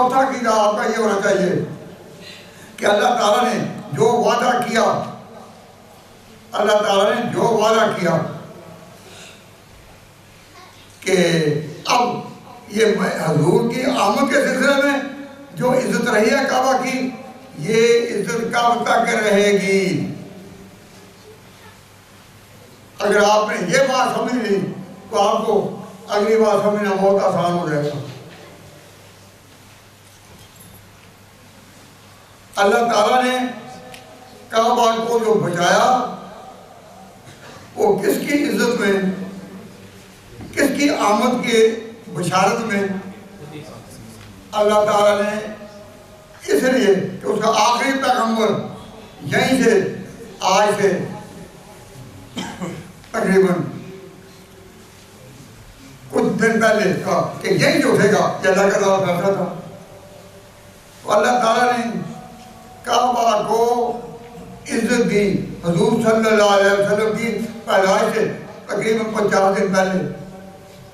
چوتھا عقیدہ آپ کا یہ ہونا چاہیے کہ اللہ تعالیٰ نے جو وعدہ کیا، اللہ تعالیٰ نے جو وعدہ کیا کہ اب یہ حضور کی آمد کے سلسلے میں جو عزت رہی ہے کعبہ کی، یہ عزت کب تک رہے گی۔ اگر آپ نے یہ بات سمجھ لی تو آپ کو اگلی بات سمجھنا بہت آسان ہو جائے گا۔ اللہ تعالیٰ نے کعبہ کو جو بچایا وہ کس کی عزت میں، کس کی آمد کے بشارت میں؟ اللہ تعالیٰ نے اس لیے کہ اس کا آخری پیغمبر یہیں سے آج سے تقریباً کچھ دن پہلے کہا کہ یہی جو اٹھے گا، یہ اللہ کا تعالیٰ فیصلہ تھا۔ تو اللہ تعالیٰ نے کعبہ کو عزت دی حضور صلی اللہ علیہ وسلم کی پیدائش سے تقریباً 50 دن پہلے،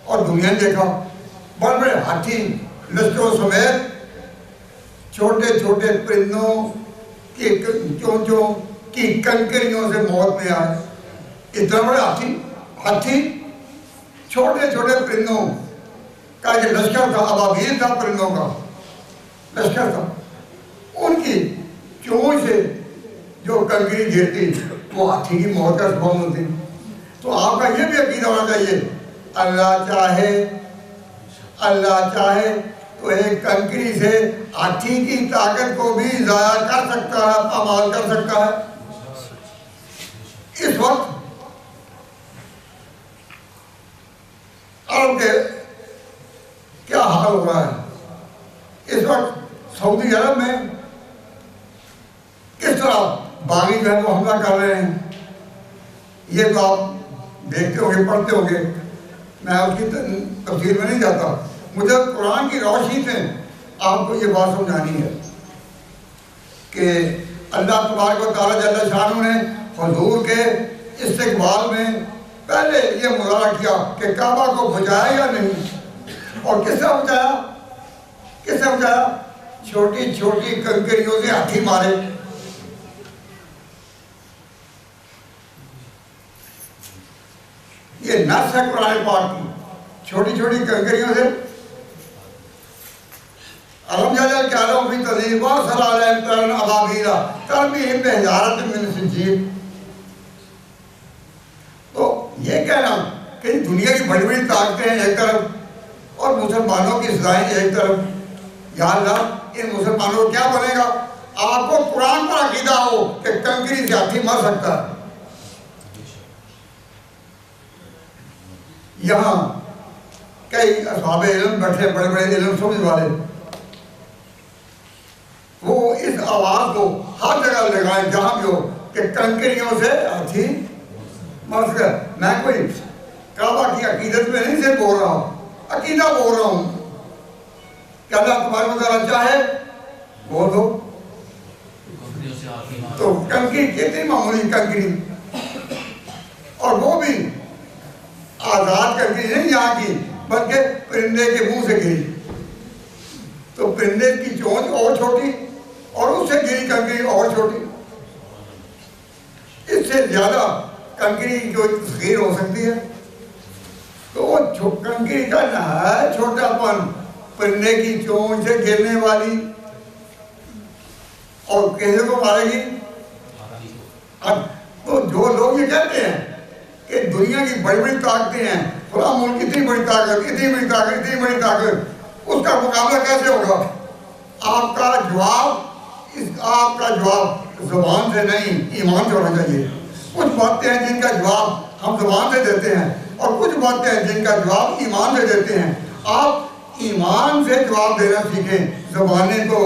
اور دنیا نے دیکھا بڑے بڑے ہاتھی لشکروں سمیت چھوٹے چھوٹے پرندوں کی چونچوں کی کنکریوں سے موت میں آئے۔ اتنا بڑے ہاتھی چھوٹے چھوٹے پرندوں کا جو لشکر تھا، ابابیل تھا، پرندوں کا لشکر تھا، ان کی چونچ سے جو کنکری گرتی وہ ہاتھی کی موت کا سبب ہوتی۔ تو آپ کا یہ بھی عقیدہ ہونا چاہیے اللہ چاہے تو ایک کنکری سے ہاتھی کی طاقت کو بھی ضائع کر سکتا ہے، پامال کر سکتا ہے۔ اس وقت عرب کے کیا حال ہو رہا ہے؟ اس وقت سعودی عرب میں کس طرح باغی جو ہے وہ حملہ کر رہے ہیں، یہ تو آپ دیکھتے ہوں گے، پڑھتے ہوں گے، میں اس کی تفصیل میں نہیں جاتا۔ مجھے قرآن کی روشنی سے آپ کو یہ بات سمجھانی ہے کہ اللہ تبارک و تعالیٰ جل شانہ نے حضور کے استقبال میں پہلے یہ مظاہرہ کیا کہ کعبہ کو بچایا یا نہیں، اور کس سے بچایا؟ کس سے بچایا؟ چھوٹی چھوٹی کنکریوں سے ہاتھی مارے۔ یہ نص ہے قرآن پاک کی، چھوٹی چھوٹی کنکریوں سے۔ علم جل جلالہ فی تنزیل وارسل علیہم طیرا ابابیل ترمیہم بحجارۃ من سجیل۔ تو یہ کہنا کہ دنیا کی بڑی بڑی طاقتیں ہیں ایک طرف اور مسلمانوں کی سزائیں ایک طرف، یا اللہ ان مسلمانوں کو کیا بنے گا؟ آپ کو قرآن پر عقیدہ ہو کہ کنکری سے ہاتھی مر سکتا ہے۔ یہاں کئی اصحاب علم بیٹھے، بڑے بڑے علم سمجھ والے، وہ اس آواز کو ہر جگہ لگائیں جہاں بھی ہو کہ کنکریوں سے ہاتھی مر سکتا ہے۔ میں کوئی کعبہ کی عقیدت میں نہیں سے بول رہا ہوں، عقیدہ بول رہا ہوں کہ اللہ تبارک و تعالیٰ چاہے بول دو تو کنکری کتنی معمولی کنکری، اور وہ بھی آزاد کنکری نہیں یہاں کی، بلکہ پرندے کے منہ سے گری، تو پرندے کی چونچ اور چھوٹی اور اس سے گری کنکری اور چھوٹی، اس سے زیادہ کنکری جو صغیر ہو سکتی ہے۔ تو وہ کنکری کا نہایت چھوٹا پن پرندے کی چونچ سے گرنے والی، اور کیسے کو مارے گی؟ تو جو لوگ یہ کہتے ہیں کہ دنیا کی بڑی بڑی طاقتیں ہیں، فلاں ملک اتنی بڑی طاقت، اتنی بڑی طاقت، اتنی بڑی طاقت، اس کا مقابلہ کیسے ہوگا؟ آپ کا جواب زبان سے نہیں، ایمان سے ہونا چاہیے۔ کچھ باتیں ہیں جن کا جواب ہم زبان سے دیتے ہیں، اور کچھ باتیں ہیں جن کا جواب ایمان سے دیتے ہیں۔ آپ ایمان سے جواب دینا سیکھیں، زبانیں تو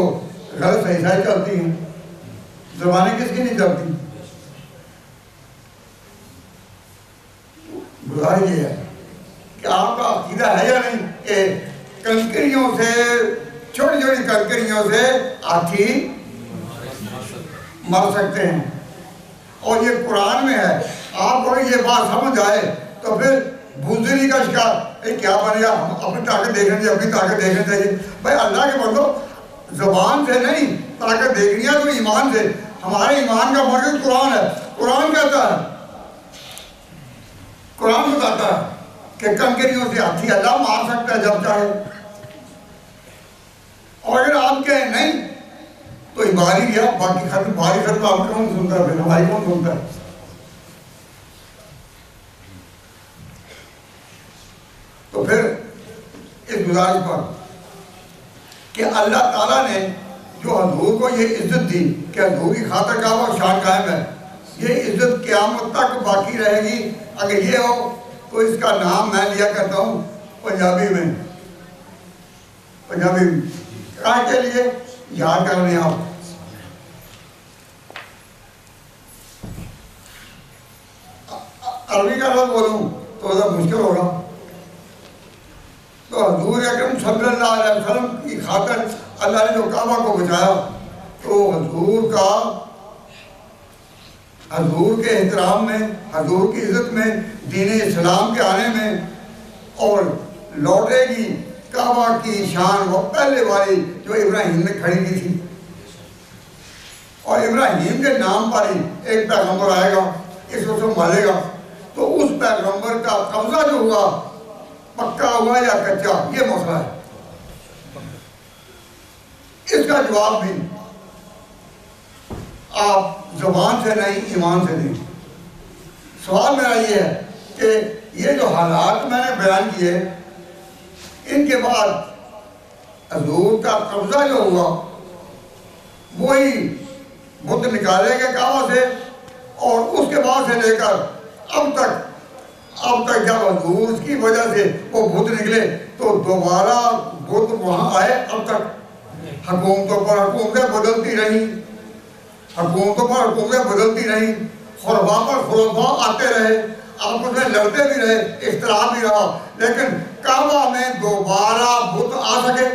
غلط صحیح صحیح چلتی ہیں، زبانیں کس کی نہیں چلتی۔ گزارش یہ ہے کہ آپ کا عقیدہ ہے یا نہیں کہ کنکریوں سے، چھوٹی چھوٹی کنکریوں سے ہاتھی مر سکتے ہیں، اور یہ قرآن میں ہے۔ آپ کو یہ بات سمجھ آئے تو پھر بزدلی کا شکار کیا بنے گا؟ اپنی طاقت دیکھنا چاہیے، اپنی طاقت دیکھنا چاہیے۔ بھائی اللہ کے بندو، زبان سے نہیں، طاقت دیکھنی ہے تو ایمان سے. ہمارے ایمان کا مرکز قرآن ہے. قرآن کہتا ہے، قرآن بتاتا ہے کہ کنکریوں سے ہاتھی اللہ مار سکتا ہے جب چاہے. اور اگر آپ کہیں نہیں تو باری گیا، باقی ختم، باری ختم. آپ کون سنتا ہے؟ پھر ہماری کون سنتا ہے؟ تو پھر اس گزارش پر کہ اللہ تعالیٰ نے جو حضور کو یہ عزت دی کہ حضور کی خاطر کعبہ شان قائم ہے، یہ عزت قیامت تک باقی رہے گی. اگر یہ ہو تو اس کا نام میں لیا کرتا ہوں پنجابی میں کہاں کے لیے یاد کرنے. آپ عربی کا لفظ بولوں تو ذرا مشکل ہوگا. تو حضور اکرم صلی اللہ علیہ وسلم کی خاطر اللہ نے جو کعبہ کو بچایا، تو حضور کے احترام میں، حضور کی عزت میں، دین اسلام کے آنے میں، اور لوٹے گی کعبہ کی شان وہ پہلے والی جو ابراہیم نے کھڑی کی تھی. اور ابراہیم کے نام پر ہی ایک پیغمبر آئے گا، اس کو سنبھالے گا. تو اس پیغمبر کا قبضہ جو ہوا، پکا ہوا یا کچا، یہ مسئلہ ہے. اس کا جواب بھی آپ زبان سے نہیں، ایمان سے دیں. سوال میرا یہ ہے کہ یہ جو حالات میں نے بیان کیے، ان کے بعد حضور کا قبضہ جو ہوا، وہی بت نکالے گئے کعبہ سے، اور اس کے بعد سے لے کر اب تک جب حضور اس کی وجہ سے وہ بت نکلے تو دوبارہ بت وہاں آئے. اب تک حکومتوں پر حکومتیں بدلتی رہیں، خلفاء پر خلفاء آتے رہے، آپس میں لڑتے بھی رہے، اختلاف بھی رہا، لیکن کعبہ میں دوبارہ بت آ سکے؟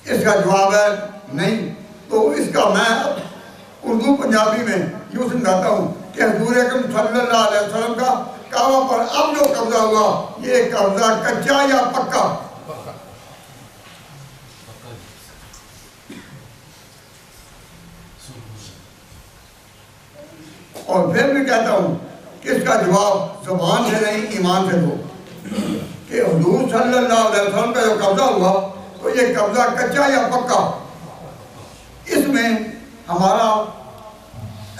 اس کا جواب ہے نہیں. تو اس کا میں اردو پنجابی میں یوں سمجھاتا ہوں کہ حضور اکرم صلی اللہ علیہ وسلم کا کعبہ پر اب جو قبضہ ہوا، یہ قبضہ کچا یا پکا؟ اور پھر بھی کہتا ہوں کہ اس کا جواب زبان سے نہیں، ایمان سے دو کہ حضور صلی اللہ علیہ وسلم کا جو قبضہ ہوا، تو یہ قبضہ کچا یا پکا؟ اس میں ہمارا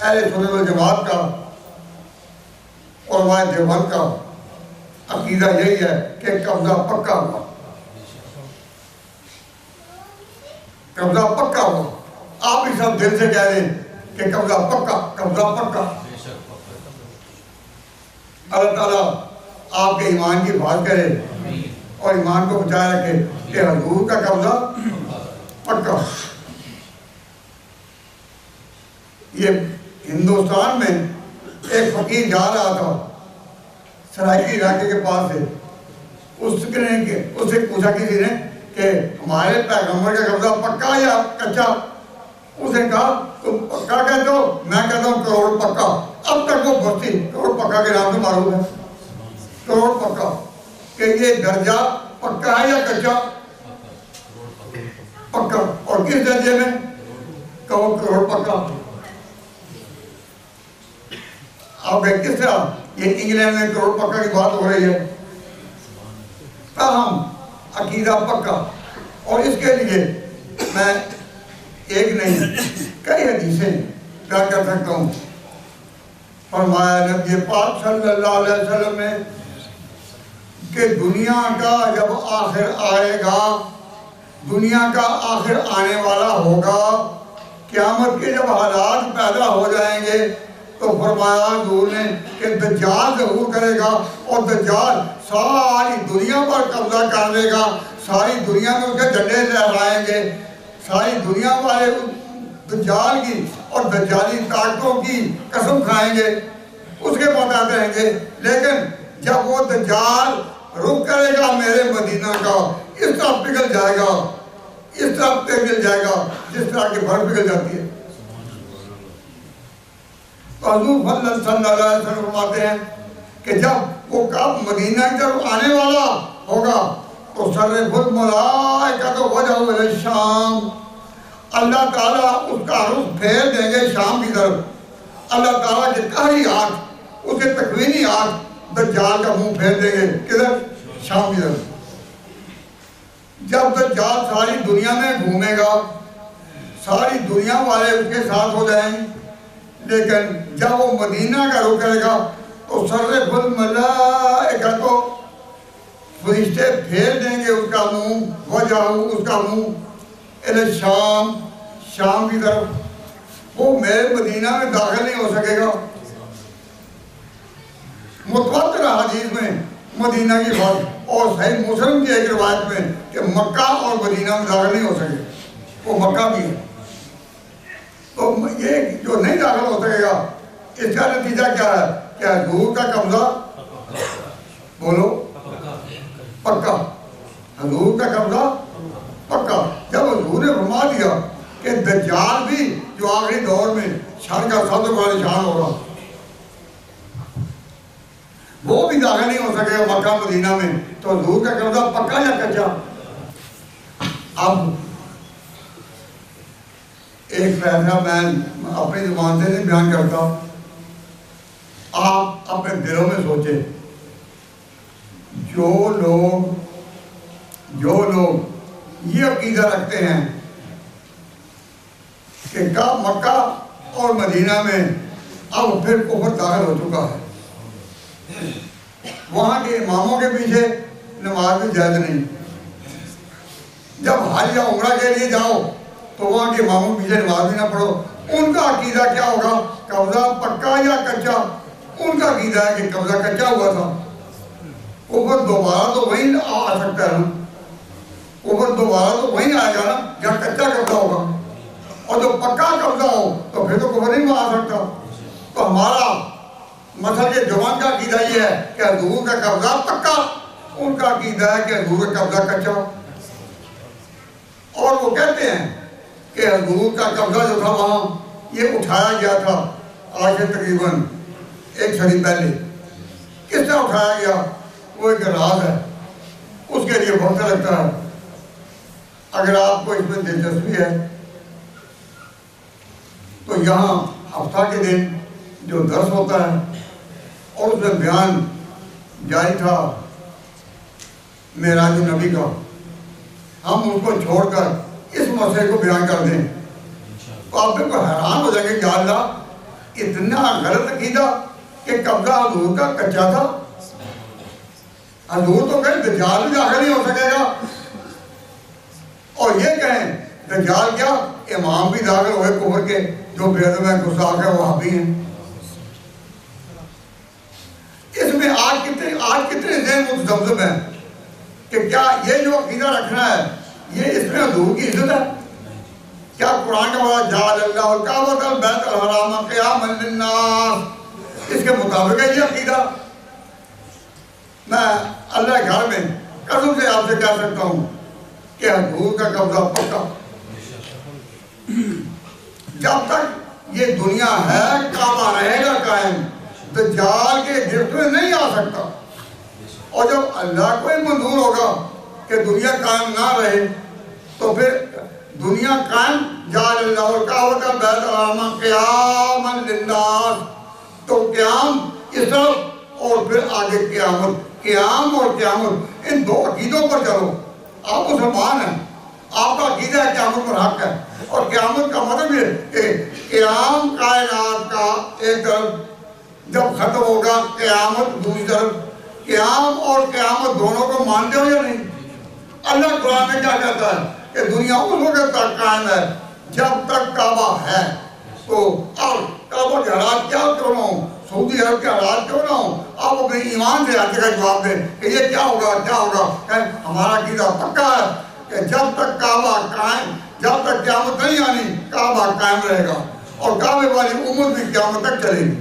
اہل سنت والجماعت کا، علماء دیوبند کا عقیدہ یہی ہے کہ قبضہ پکا ہوا. قبضہ پکا ہوا. آپ بھی سب دل سے کہہ دیں کہ قبضہ پکا. اللہ تعالیٰ آپ کے ایمان کی حفاظت کرے اور ایمان کو بچائے رکھے کہ حضور کا قبضہ پکا. یہ ہندوستان میں ایک فقیر جا رہا تھا سرائکی علاقے کے پاس سے. اس سے پوچھا کسی نے کہ ہمارے پیغمبر کا قبضہ پکا یا کچا؟ اس نے کہا تم پکا کہتے ہو، میں کہتا ہوں کروڑ پکا. اب تک وہ بستی کروڑ پکا کے نام سے معروف ہے. کروڑ پکا کہ یہ درجہ پکا ہے یا کچا؟ پکا. اور کس درجے میں؟ کہو کروڑ پکا. آپ کس طرح یہ انگلینڈ میں کروڑ پکا کی بات ہو رہی ہے؟ تاہم عقیدہ پکا. اور اس کے لیے میں ایک نہیں کئی حدیثیں بیان کر سکتا ہوں. فرمایا نبی پاک صلی اللہ علیہ وسلم نے کہ دنیا کا جب آخر آئے گا، دنیا کا آخر آنے والا ہوگا، قیامت کے جب حالات پیدا ہو جائیں گے، تو فرمایا حضور نے کہ دجال ظہور کرے گا، اور دجال ساری دنیا پر قبضہ کر لے گا، ساری دنیا میں اس کے جھنڈے لہرائیں گے، ساری دنیا والے دجال کی اور دجالی طاقتوں کی قسم کھائیں گے، اس کے بعد رہیں گے. لیکن جب وہ دجال رخ کرے گا میرے مدینہ کا، اس طرح پگھل جائے گا، اس طرح پگھل جائے گا جس طرح کی برف پگھل جاتی ہے. تو حضور صلی اللہ علیہ وسلم فرماتے ہیں کہ جب وہ کب مدینہ کی طرف آنے والا ہوگا تو صرف الملائکۃ وجہہ الی الشام، اللہ تعالیٰ اس کا رخ پھیر دیں گے شام کی طرف۔ اللہ تعالیٰ کے قہری ہاتھ، اس کے تکوینی ہاتھ دجال کا منہ پھیر دیں گے کدھر؟ شام کی طرف۔ جب دجال ساری دنیا میں گھومے گا، ساری دنیا والے اس کے ساتھ ہو جائیں، لیکن جب وہ مدینہ کا رخ کرے گا تو صرف الملائکۃ، فرشتے پھیر دیں گے اس کا منہ، وجہ اس کا منہ الی الشام، شام کی طرف۔ وہ میرے مدینہ میں داخل نہیں ہو سکے گا۔ متواتر حدیث میں مدینہ کی بات، اور صحیح مسلم کی ایک روایت میں کہ مکہ اور مدینہ میں داخل نہیں ہو سکے، وہ مکہ بھی ہے۔ تو یہ جو نہیں داخل ہو سکے گا، اس کا نتیجہ کیا ہے؟ کہ حضور کا قبضہ، بولو، پکا، حضور کا قبضہ پکا۔ جب حضور نے فرما دیا کہ دجال بھی جو آخری دور میں شر کا سب سے بڑا نشان ہوگا، وہ بھی داخل نہیں ہو سکے گا مکہ مدینہ میں، تو حضور کا قبضہ پکا یا کچا؟ اب ایک فیصلہ میں اپنی زبان سے نہیں بیان کرتا، آپ اپنے دلوں میں سوچیں، جو لوگ یہ عقیدہ رکھتے ہیں کہ مکہ اور مدینہ میں اب پھر کفر داخل ہو چکا ہے، وہاں کے اماموں کے پیچھے نماز بھی جائز نہیں، جب حج یا عمرہ کے لیے جاؤ تو وہاں کے اماموں کے پیچھے نماز بھی نہ پڑھو، ان کا عقیدہ کیا ہوگا؟ قبضہ پکا یا کچا؟ ان کا عقیدہ ہے کہ قبضہ کچا ہوا تھا، کفر دوبارہ تو وہیں آ سکتا ہے نا، کفر دوبارہ تو وہیں آئے گا نا جہاں کچا قبضہ ہوگا، اور جو پکا قبضہ ہو تو پھر تو کفر نہیں آ سکتا۔ تو ہمارا مسئلہ کے جوان کا عقیدہ یہ ہے کہ حضور کا قبضہ پکا، ان کا عقیدہ ہے کہ حضور کا قبضہ کچا، اور وہ کہتے ہیں کہ حضور کا قبضہ جو تھا وہاں یہ اٹھایا گیا تھا آج سے تقریباً 1 صدی پہلے۔ کس طرح اٹھایا گیا وہ ایک راز ہے، اس کے لیے بہت لگتا ہے۔ اگر آپ کو اس میں دلچسپی ہے تو یہاں ہفتہ کے دن جو درس ہوتا ہے اور اس میں بیان جاری تھا معراج النبی کا، ہم اس کو چھوڑ کر اس مسئلے کو بیان کر دیں تو آپ بالکل حیران ہو جائیں گے کہ یا اللہ اتنا غلط عقیدہ کہ قبضہ حضور کا کچا تھا، حضور تو کہیں دجال بھی داخل نہیں ہو سکے گا، اور یہ کہیں دجال کیا امام بھی داخل ہوئے کفر کے، جو بے ادب ہیں گستاخ ہیں وہاں بھی ہیں۔ اس میں آج کتنے ذہن متذبذب ہیں کہ کیا یہ جو عقیدہ رکھنا ہے یہ اس میں حضور کی عزت ہے؟ کیا قرآن کا بڑا جعل اللہ الکعبۃ البیت الحرام قیاما للناس، اس کے مطابق ہے یہ عقیدہ؟ میں اللہ گھر میں قسم سے آپ سے کہہ سکتا ہوں کہ حضور کا قبضہ پکا، جب تک یہ دنیا ہے کعبہ رہے گا قائم، دجال کے گرفت میں نہیں آ سکتا، اور جب اللہ کو ہی منظور ہوگا کہ دنیا قائم نہ رہے تو پھر دنیا قائم جعل اللہ الکعبۃ البیت الحرام قیاما للناس، تو قیام اس طرف اور پھر آگے قیامت، قیام اور قیامت، ان دو عقیدوں پر چلو۔ آپ مسلمان ہیں، آپ کا عقیدہ ہے قیامت پر حق ہے، اور قیامت کا مطلب یہ کہ قیام کائنات کا ایک طرف جب ختم ہوگا، قیامت دوسری طرف، قیام اور قیامت دونوں کو مانتے ہو یا نہیں؟ اللہ قرآن میں کیا کہتا ہے کہ دنیا اس وقت تک قائم ہے جب تک کعبہ ہے، تو اب کعبہ کے حالات کیا کیوں نہ ہوں، سعودی عرب کے حالات کیوں نہ ہوں، آپ اپنے ایمان سے آتے کا جواب دیں کہ یہ کیا ہوگا کیا ہوگا۔ ہمارا عقیدہ پکا ہے کہ جب تک کعبہ قائم، جب تک قیامت نہیں آنی، کعبہ قائم رہے گا، اور کعبے والی امت بھی قیامت تک چلے گی۔